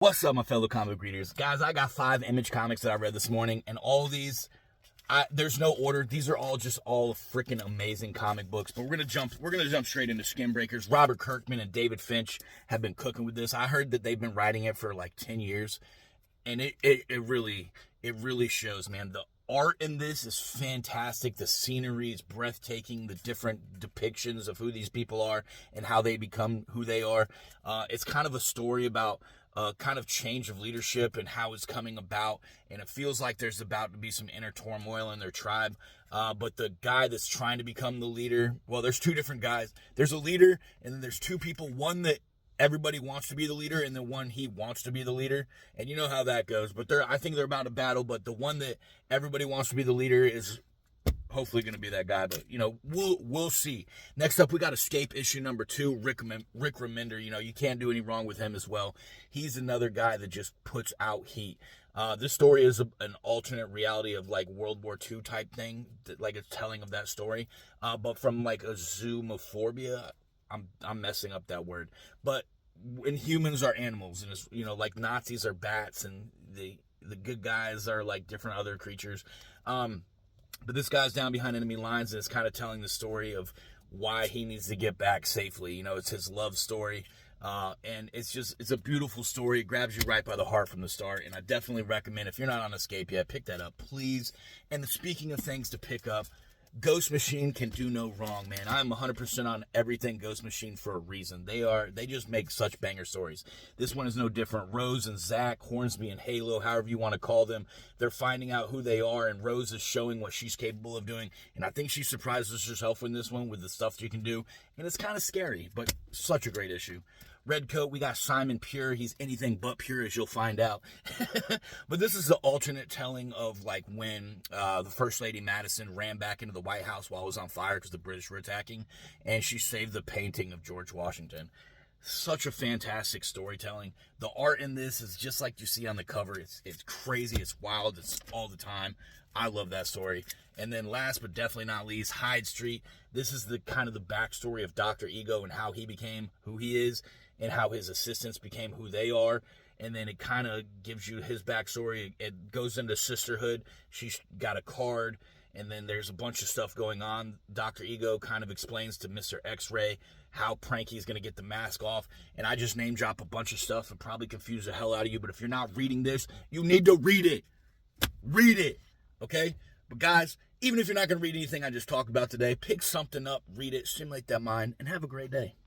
What's up, my fellow comic readers? Guys, I got 5 Image comics that I read this morning, and all of these, there's no order. These are all freaking amazing comic books. But we're gonna jump straight into Skin Breakers. Robert Kirkman and David Finch have been cooking with this. I heard that they've been writing it for like 10 years, and it really shows, man. The art in this is fantastic. The scenery is breathtaking. The different depictions of who these people are and how they become who they are. It's kind of a story about kind of change of leadership and how it's coming about, and it feels like there's about to be some inner turmoil in their tribe, but the guy that's trying to become the leader, well, there's 2 different guys. There's a leader, and then there's 2 people, one that everybody wants to be the leader, and the one he wants to be the leader, and you know how that goes. But I think they're about to battle, but the one that everybody wants to be the leader is hopefully going to be that guy, but we'll see. Next up, we got Escape issue number 2. Rick Remender. You can't do any wrong with him as well. He's another guy that just puts out heat. This story is an alternate reality of like World War II type thing, like it's telling of that story, but from like a zoomophobia. I'm messing up that word, but when humans are animals, and it's, like Nazis are bats, and the good guys are like different other creatures. But this guy's down behind enemy lines, and it's kind of telling the story of why he needs to get back safely. It's his love story, and it's a beautiful story. It grabs you right by the heart from the start, and I definitely recommend, if you're not on Escape yet, pick that up, please. And speaking of things to pick up, Ghost Machine can do no wrong, man. I'm 100% on everything Ghost Machine for a reason. They just make such banger stories. This one is no different. Rose and Zach, Hornsby and Halo, however you want to call them, they're finding out who they are, and Rose is showing what she's capable of doing, and I think she surprises herself in this one with the stuff she can do, and it's kind of scary, but such a great issue. Redcoat, we got Simon Pure. He's anything but pure, as you'll find out. But this is the alternate telling of like when the First Lady Madison ran back into the White House while it was on fire because the British were attacking, and she saved the painting of George Washington. Such a fantastic storytelling. The art in this is just like you see on the cover. It's crazy. It's wild. It's all the time. I love that story. And then last but definitely not least, Hyde Street. This is the kind of the backstory of Dr. Ego and how he became who he is, and how his assistants became who they are. And then it kind of gives you his backstory. It goes into sisterhood. She's got a card, and then there's a bunch of stuff going on. Dr. Ego kind of explains to Mr. X-Ray how Pranky's going to get the mask off. And I just name drop a bunch of stuff and probably confuse the hell out of you. But if you're not reading this, you need to read it. Read it. Okay? But guys, even if you're not going to read anything I just talked about today, pick something up, read it, stimulate that mind, and have a great day.